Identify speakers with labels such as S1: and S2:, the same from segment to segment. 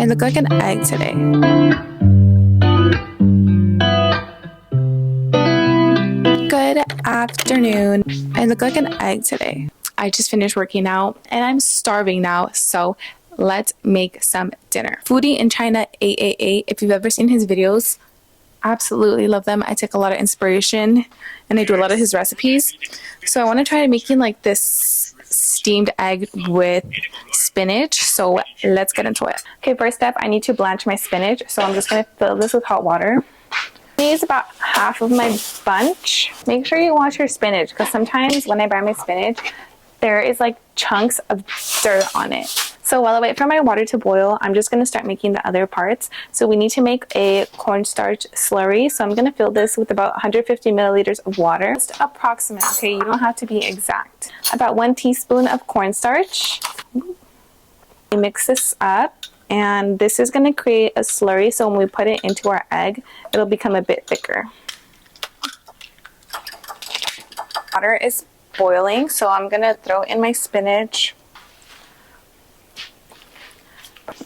S1: I look like an egg today. Good afternoon. I look like an egg today. I just finished working out and I'm starving now, so let's make some dinner. Foodie in China 888, if you've ever seen his videos, absolutely love them. I take a lot of inspiration and I do a lot of his recipes. So I want to try making like this steamed egg with spinach, so let's get into it. Okay, first step, I need to blanch my spinach, so I'm just going to fill this with hot water. I use about half of my bunch. Make sure you wash your spinach, because sometimes when I buy my spinach, there is like chunks of dirt on it. So while I wait for my water to boil, I'm just going to start making the other parts. So we need to make a cornstarch slurry. So I'm going to fill this with about 150 milliliters of water. Just approximate, okay? You don't have to be exact. About 1 teaspoon of cornstarch. We mix this up, and this is going to create a slurry. So when we put it into our egg, it'll become a bit thicker. Water is boiling, so I'm going to throw in my spinach.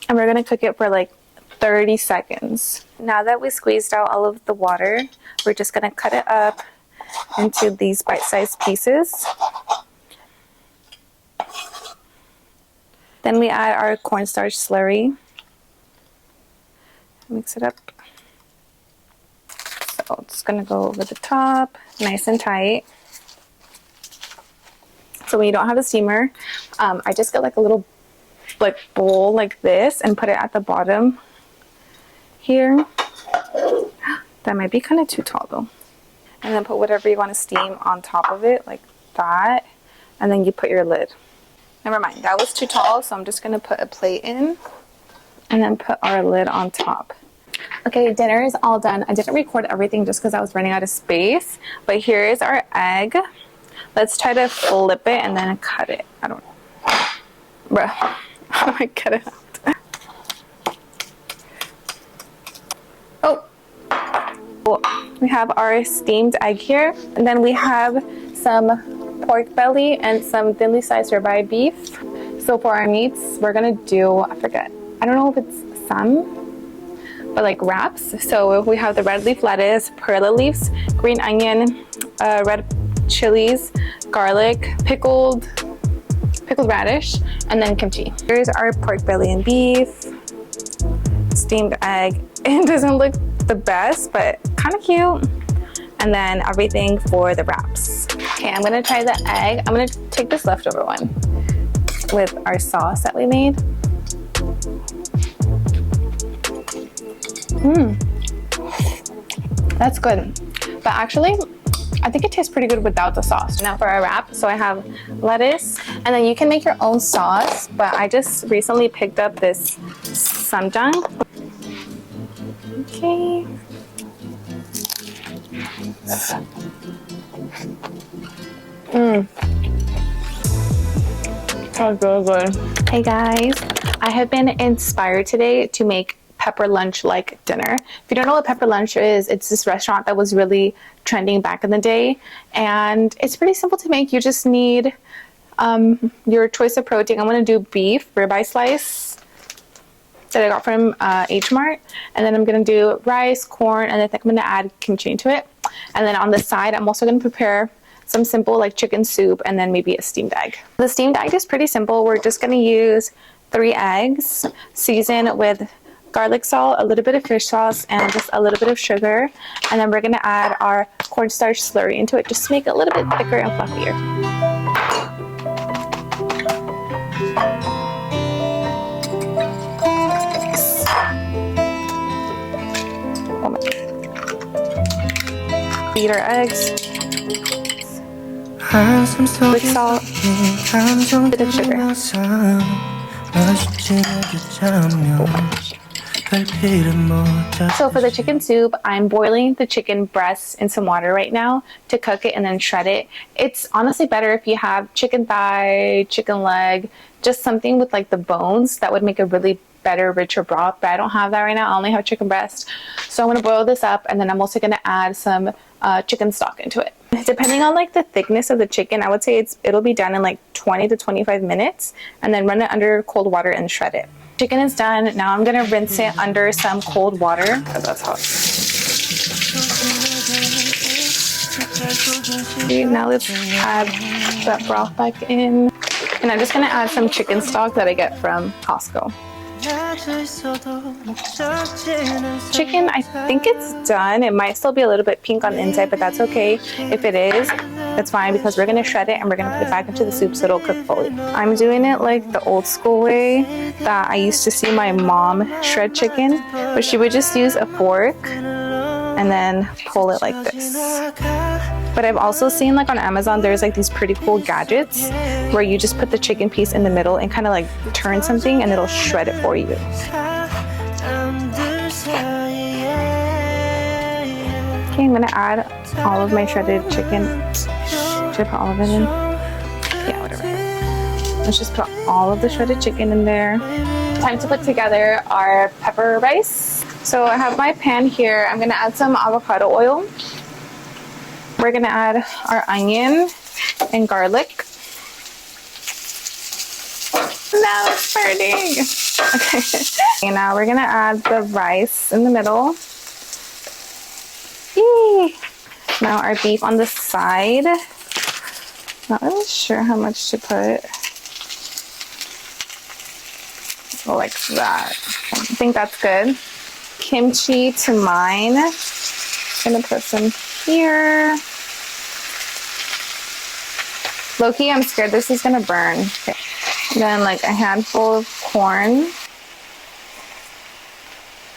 S1: And we're going to cook it for like 30 seconds. Now that we squeezed out all of the water, we're just going to cut it up into these bite-sized pieces. Then we add our cornstarch slurry. Mix it up. So it's going to go over the top, nice and tight. So when you don't have a steamer, I just get like a little bowl like this and put it at the bottom here. That might be kind of too tall though. And then put whatever you want to steam on top of it like that, and then you put your lid. Never mind, that was too tall, so I'm just going to put a plate in and then put our lid on top. Okay, dinner is all done. I didn't record everything just because I was running out of space, but here is our egg. Let's try to flip it and then cut it. I don't know. Bruh. How do I get it out? Oh, we have our steamed egg here, and then we have some pork belly and some thinly sliced ribeye beef. So for our meats, we're gonna do, I forget, I don't know if it's some, but like wraps. So we have the red leaf lettuce, perilla leaves, green onion, red chilies, garlic, pickled radish, and then kimchi. Here's our pork belly and beef, steamed egg. It doesn't look the best, but kind of cute. And then everything for the wraps. Okay, I'm gonna try the egg. I'm gonna take this leftover one with our sauce that we made. That's good. But actually, I think it tastes pretty good without the sauce. Now for our wrap, so I have lettuce, and then you can make your own sauce, but I just recently picked up this ssamjang. Okay. That's really good. Hey guys, I have been inspired today to make pepper lunch like dinner. If you don't know what pepper lunch is, it's this restaurant that was really trending back in the day, and it's pretty simple to make. You just need your choice of protein. I'm going to do beef ribeye slice that I got from H Mart, and then I'm going to do rice, corn, and I think I'm going to add kimchi to it. And then on the side, I'm also going to prepare some simple like chicken soup and then maybe a steamed egg. The steamed egg is pretty simple. We're just going to use 3 eggs, season with garlic salt, a little bit of fish sauce, and just a little bit of sugar. And then we're going to add our cornstarch slurry into it just to make it a little bit thicker and fluffier. Beat our eggs with salt, a bit of sugar. So for the chicken soup, I'm boiling the chicken breasts in some water right now to cook it and then shred it. It's honestly better if you have chicken thigh, chicken leg, just something with like the bones. That would make a really better, richer broth, but I don't have that right now. I only have chicken breast. So I'm going to boil this up, and then I'm also going to add some chicken stock into it. Depending on like the thickness of the chicken, I would say it'll be done in like 20 to 25 minutes, and then run it under cold water and shred it. Chicken is done. Now I'm gonna rinse it under some cold water because that's hot. Okay, now let's add that broth back in. And I'm just gonna add some chicken stock that I get from Costco. Chicken, I think it's done. It might still be a little bit pink on the inside, but that's okay. If it is, that's fine because we're gonna shred it and we're gonna put it back into the soup so it'll cook fully. I'm doing it like the old school way that I used to see my mom shred chicken, but she would just use a fork and then pull it like this. But I've also seen like on Amazon, there's like these pretty cool gadgets where you just put the chicken piece in the middle and kind of like turn something and it'll shred it for you. Okay, I'm gonna add all of my shredded chicken. Should I put all of it in? Yeah, whatever. Let's just put all of the shredded chicken in there. Time to put together our pepper rice. So I have my pan here. I'm gonna add some avocado oil. We're gonna add our onion and garlic. Now it's burning. Okay. Okay, now we're gonna add the rice in the middle. Yay. Now our beef on the side. Not really sure how much to put. Go like that. I think that's good. Kimchi to mine. I'm gonna put some here. Low-key, I'm scared this is gonna burn. Okay. Then like a handful of corn.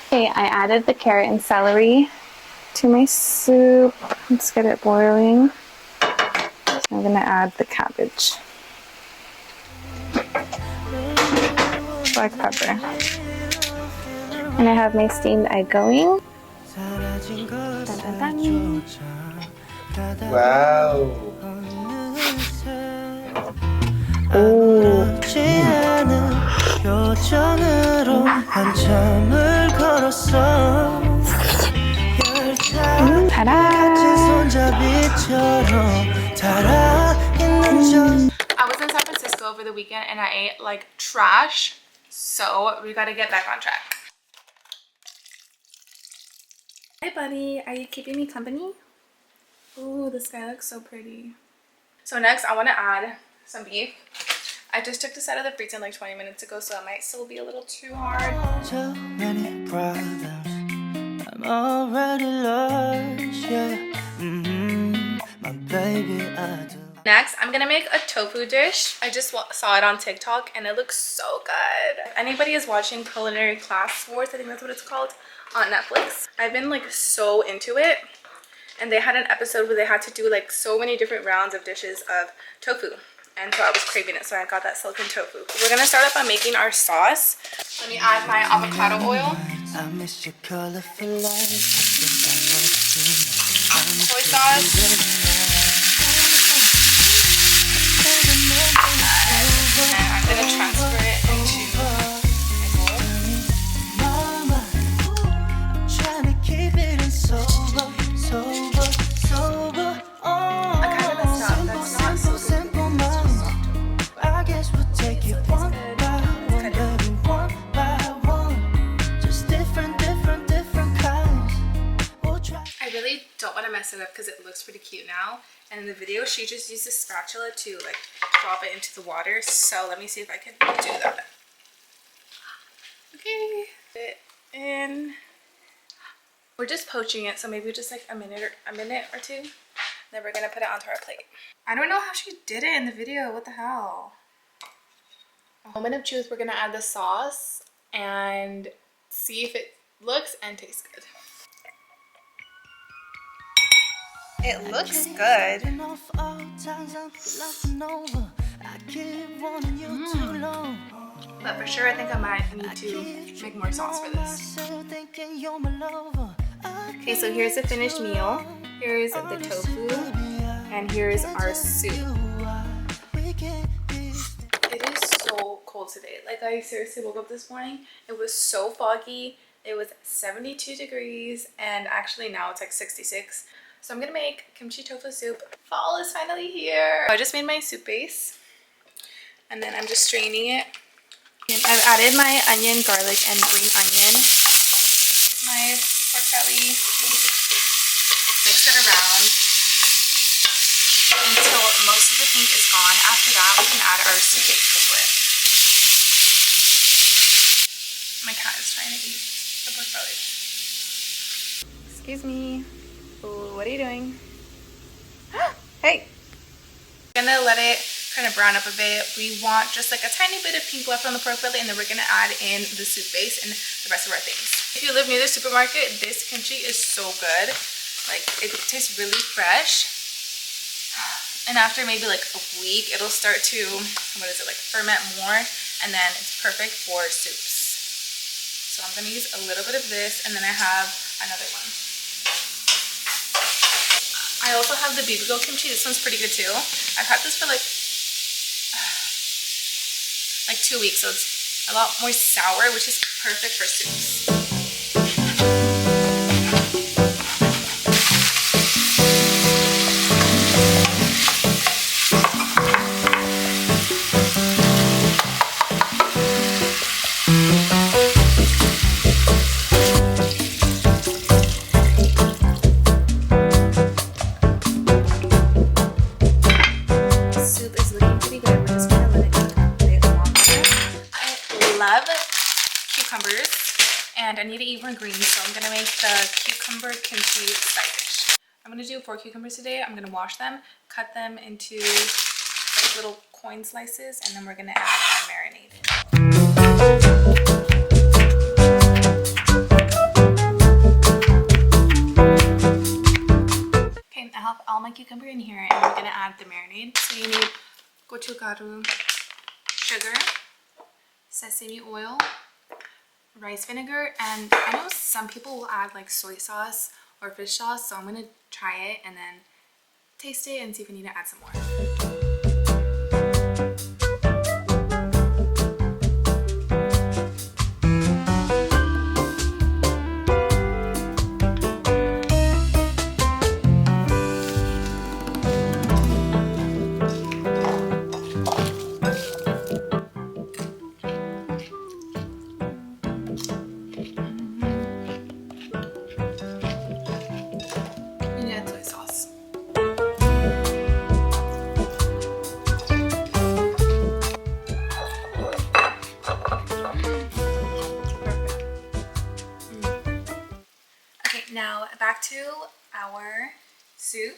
S1: Okay, I added the carrot and celery to my soup. Let's get it boiling. I'm gonna add the cabbage. Black pepper. And I have my steamed egg going. Dun, dun, dun.
S2: Wow.
S1: Ooh. Ta-da! I was in San Francisco over the weekend and I ate like trash, so we gotta get back on track. Hi buddy, are you keeping me company? Ooh, the sky looks so pretty. So next I want to add some beef. I just took this out of the freezer like 20 minutes ago, so it might still be a little too hard.
S3: Too many problems, I'm already lost, yeah. My baby, I do.
S1: Next, I'm gonna make a tofu dish. I just saw it on TikTok and it looks so good. If anybody is watching Culinary Class Wars, I think that's what it's called, on Netflix, I've been like so into it. And they had an episode where they had to do like so many different rounds of dishes of tofu. And so I was craving it, so I got that silken tofu. We're gonna start off by making our sauce. Let me add my avocado oil.
S3: I miss your colorful life.
S1: Soy sauce. And I'm gonna transfer it into my bowl.
S3: Trying to keep it in sober.
S1: I kind of messed up. That's not so simple.
S3: I guess we'll take it one by one, baby, one by one. Just different kinds. We'll try.
S1: I really don't want to mess it up because it looks pretty cute now. And in the video, she just used a spatula to like drop it into the water. So let me see if I can do that. Okay, put it in. We're just poaching it, so maybe just like a minute or two. Then we're gonna put it onto our plate. I don't know how she did it in the video. What the hell? A moment of truth. We're gonna add the sauce and see if it looks and tastes good. It looks good. But for sure, I think I might need to make more sauce for this. Okay, so here's the finished meal. Here's the tofu, and here's our soup. It is so cold today. Like, I seriously woke up this morning. It was so foggy. It was 72 degrees, and actually now it's like 66. So I'm gonna make kimchi tofu soup. Fall is finally here. I just made my soup base, and then I'm just straining it I've added my onion, garlic, and green onion. My pork belly. Mix it around until most of the pink is gone. After that, we can add our soup base into it. My cat is trying to eat the pork belly. Excuse me. Ooh, what are you doing? Hey! I'm gonna let it kind of brown up a bit. We want just like a tiny bit of pink left on the pork belly, and then we're gonna add in the soup base and the rest of our things. If you live near the supermarket, this kimchi is so good. Like, it tastes really fresh. And after maybe like a week, it'll start to, like ferment more, and then it's perfect for soups. So I'm gonna use a little bit of this, and then I have another one. I also have the bibigo kimchi. This one's pretty good too. I've had this for like 2 weeks, so it's a lot more sour, which is perfect for soups. And I need to eat more greens, so I'm gonna make the cucumber kimchi side dish. I'm gonna do 4 cucumbers today. I'm gonna wash them, cut them into like little coin slices, and then we're gonna add our marinade. Okay, I have all my cucumber in here, and we're gonna add the marinade. So you need gochugaru, sugar, sesame oil, rice vinegar, and I know some people will add like soy sauce or fish sauce, so I'm gonna try it and then taste it and see if I need to add some more. Now back to our soup,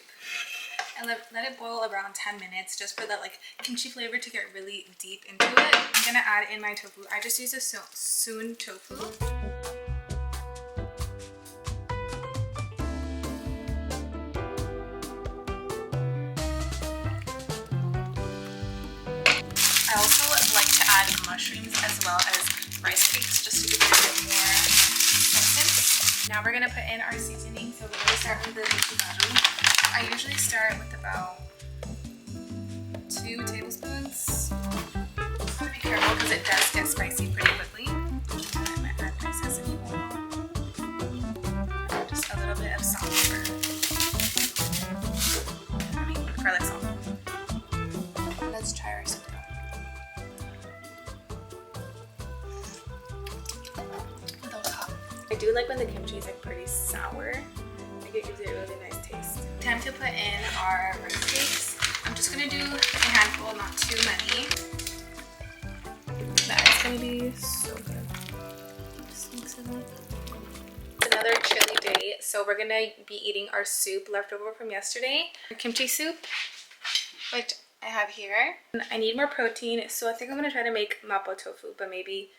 S1: and let it boil around 10 minutes just for that like kimchi flavor to get really deep into it. I'm gonna add in my tofu. I just use a soon tofu. I also like to add mushrooms as well as rice cakes just to give it a bit more substance. Now we're gonna put in our seasoning. So we're gonna start with the gochugaru. I usually start with about 2 tablespoons. I'm gonna be careful because it does get spicy pretty quickly. I'm gonna add my sesame oil. Just a little bit of salt pepper. I mean, garlic salt. Let's try our soup. I do like when the kimchi is like pretty sour. Like it gives it a really nice taste. Time to put in our rice cakes. I'm just gonna do a handful, not too many. That is gonna be so good. Just mix it up. It's another chilly day, so we're gonna be eating our soup left over from yesterday. Our kimchi soup, which I have here. I need more protein, so I think I'm gonna try to make Mapo tofu, but maybe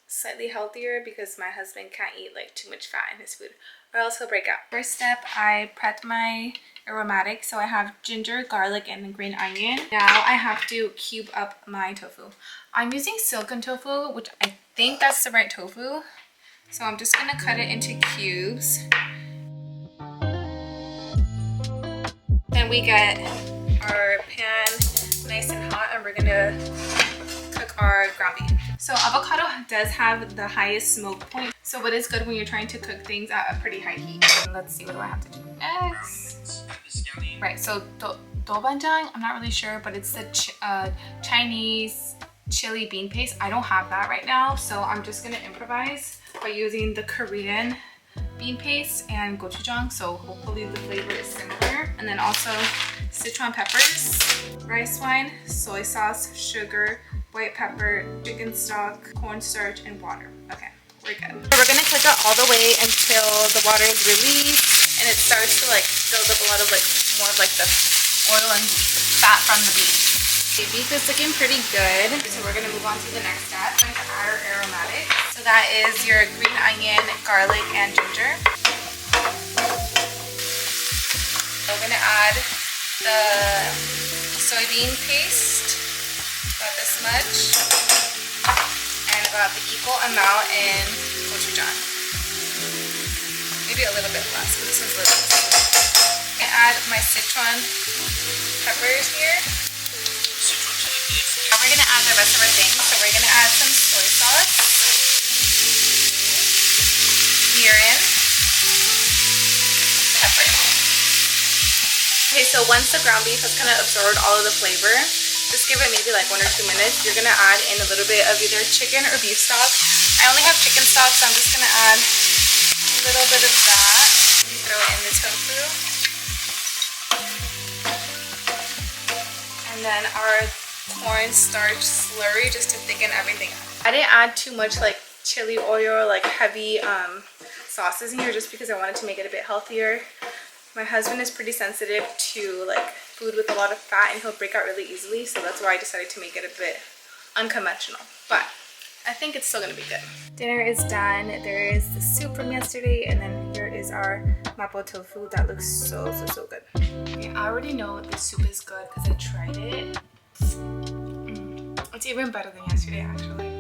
S1: slightly healthier because my husband can't eat like too much fat in his food or else he'll break out. First step, I prepped my aromatic, so I have ginger, garlic, and green onion. Now I have to cube up my tofu. I'm using silken tofu, which I think that's the right tofu, so I'm just gonna cut it into cubes. Then we get our pan nice and hot, and we're gonna cook our ground beef. So avocado does have the highest smoke point, so it is good when you're trying to cook things at a pretty high heat. Let's see, what do I have to do next? Right, so doubanjiang, I'm not really sure, but it's the Chinese chili bean paste. I don't have that right now, so I'm just gonna improvise by using the Korean bean paste and gochujang, so hopefully the flavor is similar. And then also Sichuan peppers, rice wine, soy sauce, sugar, white pepper, chicken stock, cornstarch, and water. Okay, we're good. So we're gonna cook it all the way until the water is released and it starts to like build up a lot of like more of like the oil and fat from the beef. The beef is looking pretty good, so we're gonna move on to the next step. We're going to add our aromatics. So that is your green onion, garlic, and ginger. We're gonna add the soybean paste, about this much, and about the equal amount in gochujang. Maybe a little bit less, but this is little. I add my Sichuan peppers here. Now we're gonna add the rest of our things. So we're gonna add some soy sauce, mirin, pepper. Okay, so once the ground beef has kind of absorbed all of the flavor, just give it maybe like 1 or 2 minutes. You're gonna add in a little bit of either chicken or beef stock. I only have chicken stock, so I'm just gonna add a little bit of that. Throw it in the tofu. And then our cornstarch slurry just to thicken everything up. I didn't add too much like chili oil or like heavy sauces in here just because I wanted to make it a bit healthier. My husband is pretty sensitive to like food with a lot of fat and he'll break out really easily, so that's why I decided to make it a bit unconventional, but I think it's still gonna be good. Dinner is done. There is the soup from yesterday, and then here is our Mapo tofu that looks so good. Okay, I already know the soup is good because I tried it. It's even better than yesterday actually.